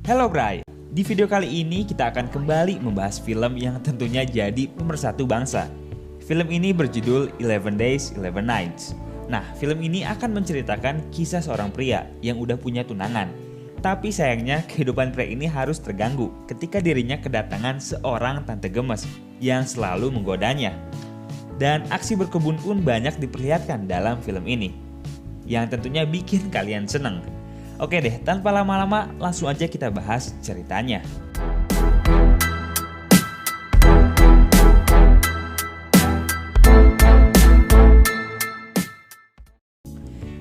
Hello Bray, di video kali ini kita akan kembali membahas film yang tentunya jadi pemersatu bangsa. Film ini berjudul 11 Days, 11 Nights. Nah, film ini akan menceritakan kisah seorang pria yang udah punya tunangan. Tapi sayangnya kehidupan pria ini harus terganggu ketika dirinya kedatangan seorang tante gemes yang selalu menggodanya. Dan aksi berkebun pun banyak diperlihatkan dalam film ini, yang tentunya bikin kalian seneng. Oke deh, tanpa lama-lama langsung aja kita bahas ceritanya.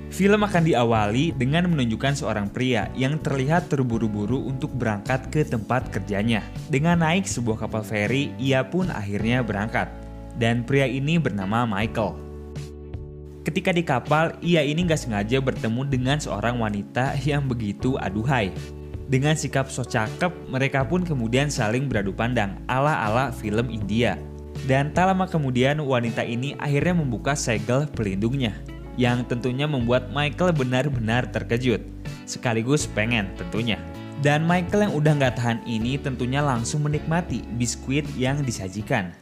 Film akan diawali dengan menunjukkan seorang pria yang terlihat terburu-buru untuk berangkat ke tempat kerjanya. Dengan naik sebuah kapal feri, ia pun akhirnya berangkat. Dan pria ini bernama Michael. Ketika di kapal, ia ini gak sengaja bertemu dengan seorang wanita yang begitu aduhai. Dengan sikap so cakep, mereka pun kemudian saling beradu pandang ala-ala film India. Dan tak lama kemudian wanita ini akhirnya membuka segel pelindungnya, yang tentunya membuat Michael benar-benar terkejut, sekaligus pengen tentunya. Dan Michael yang udah gak tahan ini tentunya langsung menikmati biskuit yang disajikan.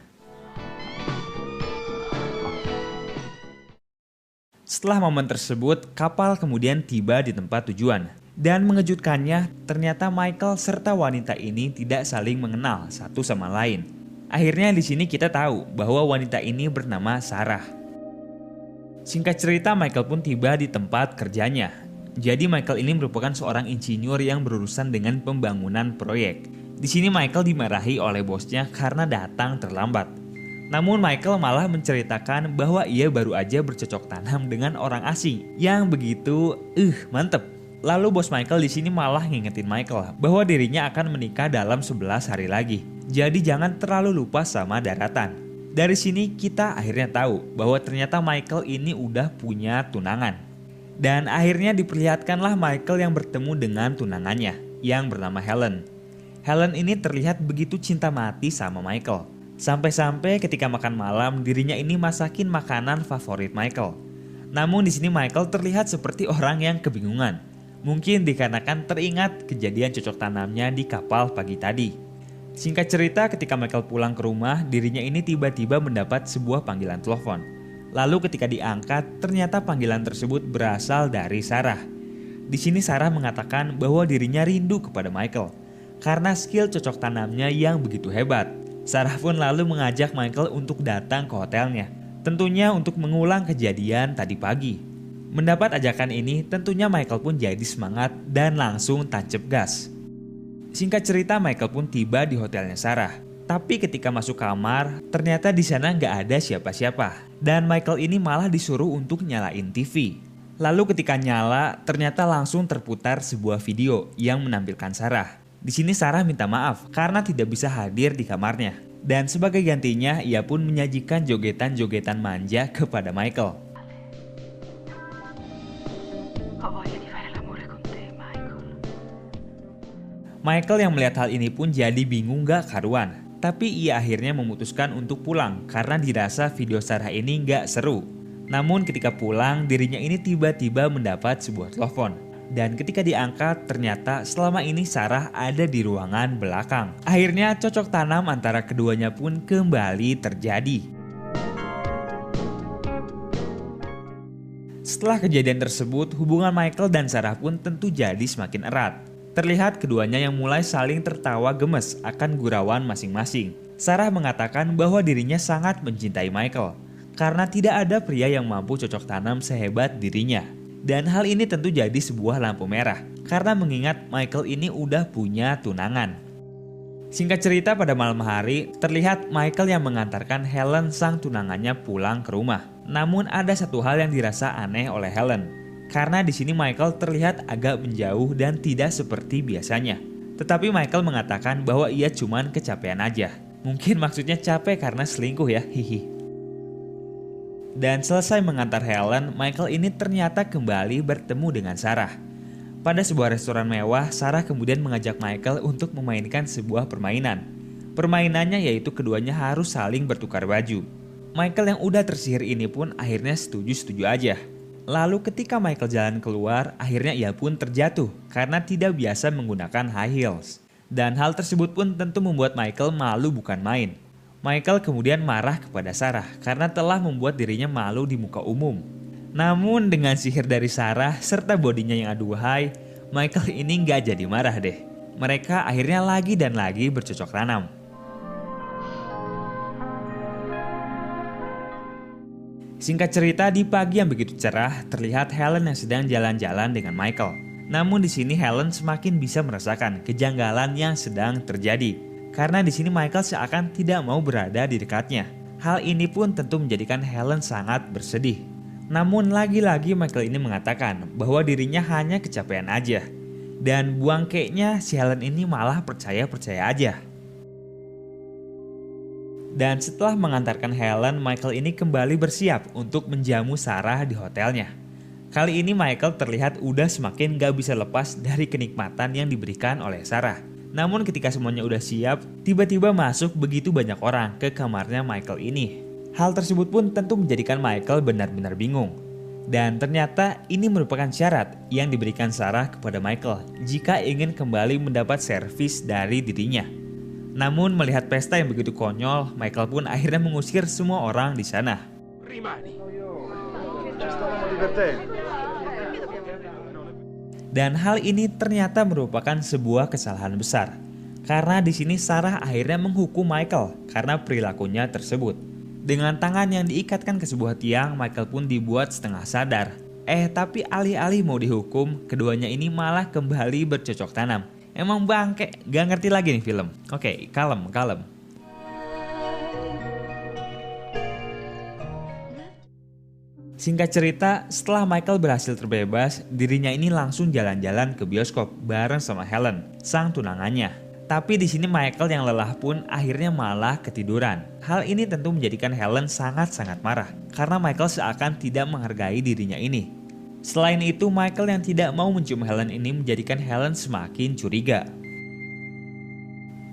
Setelah momen tersebut, kapal kemudian tiba di tempat tujuan. Dan mengejutkannya, ternyata Michael serta wanita ini tidak saling mengenal satu sama lain. Akhirnya di sini kita tahu bahwa wanita ini bernama Sarah. Singkat cerita, Michael pun tiba di tempat kerjanya. Jadi Michael ini merupakan seorang insinyur yang berurusan dengan pembangunan proyek. Di sini Michael dimarahi oleh bosnya karena datang terlambat. Namun Michael malah menceritakan bahwa ia baru aja bercocok tanam dengan orang asing yang begitu mantep. Lalu bos Michael di sini malah ngingetin Michael bahwa dirinya akan menikah dalam 11 hari lagi. Jadi jangan terlalu lupa sama daratan. Dari sini kita akhirnya tahu bahwa ternyata Michael ini udah punya tunangan. Dan akhirnya diperlihatkanlah Michael yang bertemu dengan tunangannya yang bernama Helen. Helen ini terlihat begitu cinta mati sama Michael. Sampai-sampai ketika makan malam dirinya ini masakin makanan favorit Michael. Namun di sini Michael terlihat seperti orang yang kebingungan. Mungkin dikarenakan teringat kejadian cocok tanamnya di kapal pagi tadi. Singkat cerita, ketika Michael pulang ke rumah, dirinya ini tiba-tiba mendapat sebuah panggilan telepon. Lalu ketika diangkat, ternyata panggilan tersebut berasal dari Sarah. Di sini Sarah mengatakan bahwa dirinya rindu kepada Michael karena skill cocok tanamnya yang begitu hebat. Sarah pun lalu mengajak Michael untuk datang ke hotelnya, tentunya untuk mengulang kejadian tadi pagi. Mendapat ajakan ini, tentunya Michael pun jadi semangat dan langsung tancap gas. Singkat cerita, Michael pun tiba di hotelnya Sarah. Tapi ketika masuk kamar, ternyata di sana nggak ada siapa-siapa. Dan Michael ini malah disuruh untuk nyalain TV. Lalu ketika nyala, ternyata langsung terputar sebuah video yang menampilkan Sarah. Di sini Sarah minta maaf karena tidak bisa hadir di kamarnya. Dan sebagai gantinya, ia pun menyajikan jogetan-jogetan manja kepada Michael. Michael yang melihat hal ini pun jadi bingung gak karuan. Tapi ia akhirnya memutuskan untuk pulang karena dirasa video Sarah ini gak seru. Namun ketika pulang, dirinya ini tiba-tiba mendapat sebuah telepon. Dan ketika diangkat, ternyata selama ini Sarah ada di ruangan belakang. Akhirnya cocok tanam antara keduanya pun kembali terjadi. Setelah kejadian tersebut, hubungan Michael dan Sarah pun tentu jadi semakin erat. Terlihat keduanya yang mulai saling tertawa gemes akan gurauan masing-masing. Sarah mengatakan bahwa dirinya sangat mencintai Michael karena tidak ada pria yang mampu cocok tanam sehebat dirinya. Dan hal ini tentu jadi sebuah lampu merah karena mengingat Michael ini udah punya tunangan. Singkat cerita, pada malam hari terlihat Michael yang mengantarkan Helen sang tunangannya pulang ke rumah. Namun ada satu hal yang dirasa aneh oleh Helen. Karena di sini Michael terlihat agak menjauh dan tidak seperti biasanya. Tetapi Michael mengatakan bahwa ia cuman kecapean aja. Mungkin maksudnya capek karena selingkuh ya, hihi. Dan selesai mengantar Helen, Michael ini ternyata kembali bertemu dengan Sarah. Pada sebuah restoran mewah, Sarah kemudian mengajak Michael untuk memainkan sebuah permainan. Permainannya yaitu keduanya harus saling bertukar baju. Michael yang udah tersihir ini pun akhirnya setuju-setuju aja. Lalu ketika Michael jalan keluar, akhirnya ia pun terjatuh karena tidak biasa menggunakan high heels. Dan hal tersebut pun tentu membuat Michael malu bukan main. Michael kemudian marah kepada Sarah karena telah membuat dirinya malu di muka umum. Namun dengan sihir dari Sarah serta bodinya yang aduhai, Michael ini nggak jadi marah deh. Mereka akhirnya lagi dan lagi bercocok tanam. Singkat cerita, di pagi yang begitu cerah, terlihat Helen yang sedang jalan-jalan dengan Michael. Namun di sini Helen semakin bisa merasakan kejanggalan yang sedang terjadi. Karena di sini Michael seakan tidak mau berada di dekatnya. Hal ini pun tentu menjadikan Helen sangat bersedih. Namun lagi-lagi Michael ini mengatakan bahwa dirinya hanya kecapean aja. Dan buang keknya si Helen ini malah percaya-percaya aja. Dan setelah mengantarkan Helen, Michael ini kembali bersiap untuk menjamu Sarah di hotelnya. Kali ini Michael terlihat udah semakin gak bisa lepas dari kenikmatan yang diberikan oleh Sarah. Namun ketika semuanya udah siap, tiba-tiba masuk begitu banyak orang ke kamarnya Michael ini. Hal tersebut pun tentu menjadikan Michael benar-benar bingung. Dan ternyata ini merupakan syarat yang diberikan Sarah kepada Michael jika ingin kembali mendapat servis dari dirinya. Namun melihat pesta yang begitu konyol, Michael pun akhirnya mengusir semua orang di sana. Dan hal ini ternyata merupakan sebuah kesalahan besar. Karena di sini Sarah akhirnya menghukum Michael karena perilakunya tersebut. Dengan tangan yang diikatkan ke sebuah tiang, Michael pun dibuat setengah sadar. Tapi alih-alih mau dihukum, keduanya ini malah kembali bercocok tanam. Emang bangke, gak ngerti lagi nih film. Oke, kalem. Singkat cerita, setelah Michael berhasil terbebas, dirinya ini langsung jalan-jalan ke bioskop bareng sama Helen, sang tunangannya. Tapi di sini Michael yang lelah pun akhirnya malah ketiduran. Hal ini tentu menjadikan Helen sangat-sangat marah, karena Michael seakan tidak menghargai dirinya ini. Selain itu, Michael yang tidak mau mencium Helen ini menjadikan Helen semakin curiga.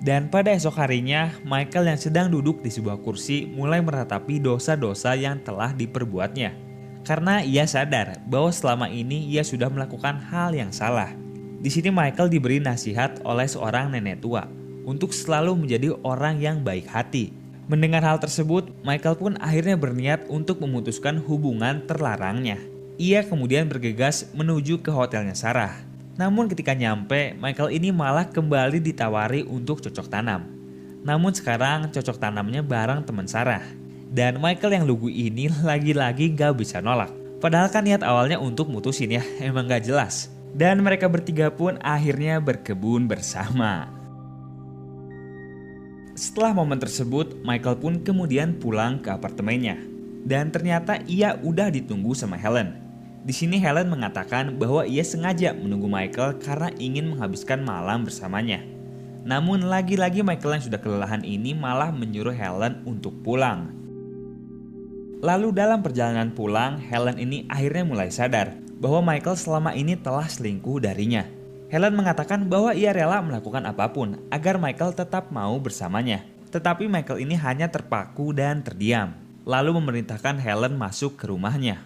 Dan pada esok harinya, Michael yang sedang duduk di sebuah kursi mulai meratapi dosa-dosa yang telah diperbuatnya. Karena ia sadar bahwa selama ini ia sudah melakukan hal yang salah. Di sini Michael diberi nasihat oleh seorang nenek tua untuk selalu menjadi orang yang baik hati. Mendengar hal tersebut, Michael pun akhirnya berniat untuk memutuskan hubungan terlarangnya. Ia kemudian bergegas menuju ke hotelnya Sarah. Namun ketika nyampe, Michael ini malah kembali ditawari untuk cocok tanam. Namun sekarang cocok tanamnya bareng teman Sarah. Dan Michael yang lugu ini lagi-lagi gak bisa nolak. Padahal kan niat awalnya untuk mutusin ya, emang gak jelas. Dan mereka bertiga pun akhirnya berkebun bersama. Setelah momen tersebut, Michael pun kemudian pulang ke apartemennya. Dan ternyata ia udah ditunggu sama Helen. Di sini Helen mengatakan bahwa ia sengaja menunggu Michael karena ingin menghabiskan malam bersamanya. Namun lagi-lagi Michael yang sudah kelelahan ini malah menyuruh Helen untuk pulang. Lalu dalam perjalanan pulang, Helen ini akhirnya mulai sadar bahwa Michael selama ini telah selingkuh darinya. Helen mengatakan bahwa ia rela melakukan apapun agar Michael tetap mau bersamanya. Tetapi Michael ini hanya terpaku dan terdiam. Lalu memerintahkan Helen masuk ke rumahnya.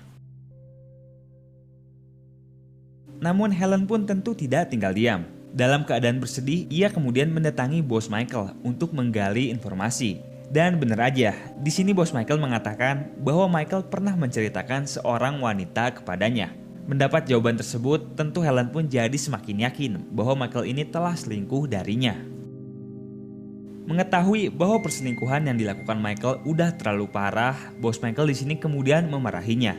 Namun Helen pun tentu tidak tinggal diam. Dalam keadaan bersedih, ia kemudian mendatangi bos Michael untuk menggali informasi. Dan benar aja, di sini bos Michael mengatakan bahwa Michael pernah menceritakan seorang wanita kepadanya. Mendapat jawaban tersebut, tentu Helen pun jadi semakin yakin bahwa Michael ini telah selingkuh darinya. Mengetahui bahwa perselingkuhan yang dilakukan Michael udah terlalu parah, bos Michael di sini kemudian memarahinya.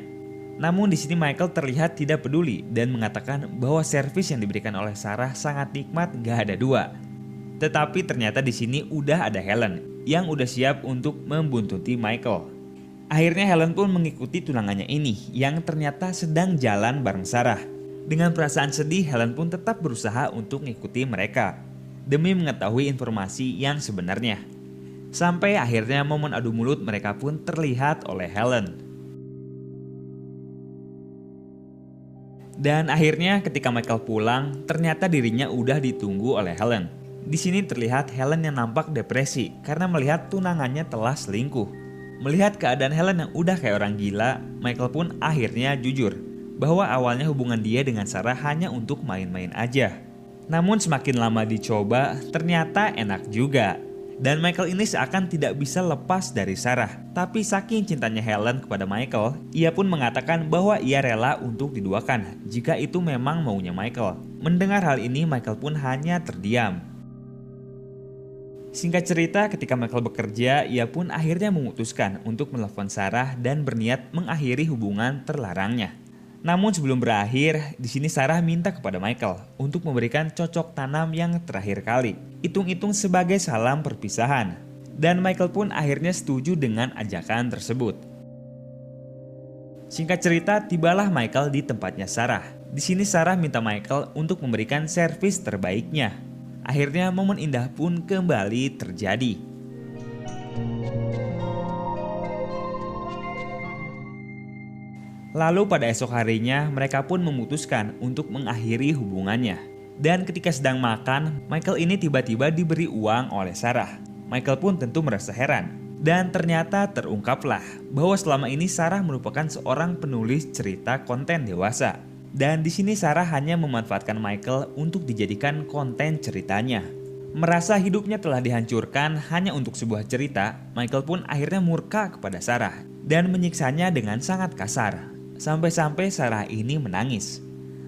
Namun di sini Michael terlihat tidak peduli dan mengatakan bahwa servis yang diberikan oleh Sarah sangat nikmat, gak ada dua. Tetapi ternyata di sini udah ada Helen yang udah siap untuk membuntuti Michael. Akhirnya Helen pun mengikuti tunangannya ini yang ternyata sedang jalan bareng Sarah. Dengan perasaan sedih, Helen pun tetap berusaha untuk mengikuti mereka demi mengetahui informasi yang sebenarnya. Sampai akhirnya momen adu mulut mereka pun terlihat oleh Helen. Dan akhirnya ketika Michael pulang, ternyata dirinya udah ditunggu oleh Helen. Di sini terlihat Helen yang nampak depresi karena melihat tunangannya telah selingkuh. Melihat keadaan Helen yang udah kayak orang gila, Michael pun akhirnya jujur bahwa awalnya hubungan dia dengan Sarah hanya untuk main-main aja. Namun semakin lama dicoba, ternyata enak juga. Dan Michael ini seakan tidak bisa lepas dari Sarah. Tapi saking cintanya Helen kepada Michael, ia pun mengatakan bahwa ia rela untuk diduakan jika itu memang maunya Michael. Mendengar hal ini, Michael pun hanya terdiam. Singkat cerita, ketika Michael bekerja, ia pun akhirnya memutuskan untuk menelepon Sarah dan berniat mengakhiri hubungan terlarangnya. Namun sebelum berakhir, di sini Sarah minta kepada Michael untuk memberikan cocok tanam yang terakhir kali. Hitung-hitung sebagai salam perpisahan. Dan Michael pun akhirnya setuju dengan ajakan tersebut. Singkat cerita, tibalah Michael di tempatnya Sarah. Di sini Sarah minta Michael untuk memberikan servis terbaiknya. Akhirnya momen indah pun kembali terjadi. Lalu pada esok harinya mereka pun memutuskan untuk mengakhiri hubungannya. Dan ketika sedang makan, Michael ini tiba-tiba diberi uang oleh Sarah. Michael pun tentu merasa heran. Dan ternyata terungkaplah bahwa selama ini Sarah merupakan seorang penulis cerita konten dewasa. Dan di sini Sarah hanya memanfaatkan Michael untuk dijadikan konten ceritanya. Merasa hidupnya telah dihancurkan hanya untuk sebuah cerita, Michael pun akhirnya murka kepada Sarah dan menyiksanya dengan sangat kasar. Sampai-sampai Sarah ini menangis.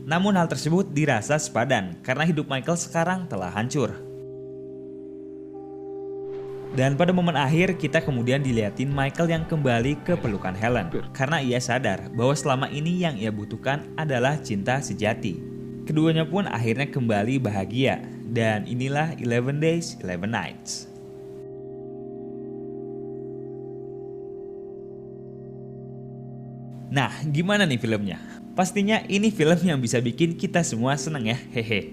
Namun hal tersebut dirasa sepadan karena hidup Michael sekarang telah hancur. Dan pada momen akhir kita kemudian dilihatin Michael yang kembali ke pelukan Helen. Karena ia sadar bahwa selama ini yang ia butuhkan adalah cinta sejati. Keduanya pun akhirnya kembali bahagia. Dan inilah 11 Days, 11 Nights. Nah, gimana nih filmnya? Pastinya ini film yang bisa bikin kita semua seneng ya, hehe.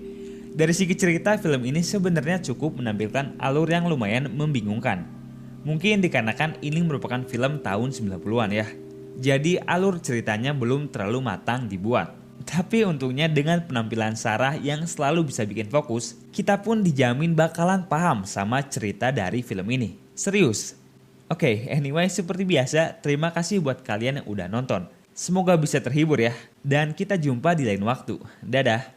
Dari segi cerita, film ini sebenarnya cukup menampilkan alur yang lumayan membingungkan. Mungkin dikarenakan ini merupakan film tahun 90-an ya. Jadi alur ceritanya belum terlalu matang dibuat. Tapi untungnya dengan penampilan Sarah yang selalu bisa bikin fokus, kita pun dijamin bakalan paham sama cerita dari film ini. Serius. Oke, anyway seperti biasa, terima kasih buat kalian yang udah nonton. Semoga bisa terhibur ya, dan kita jumpa di lain waktu. Dadah.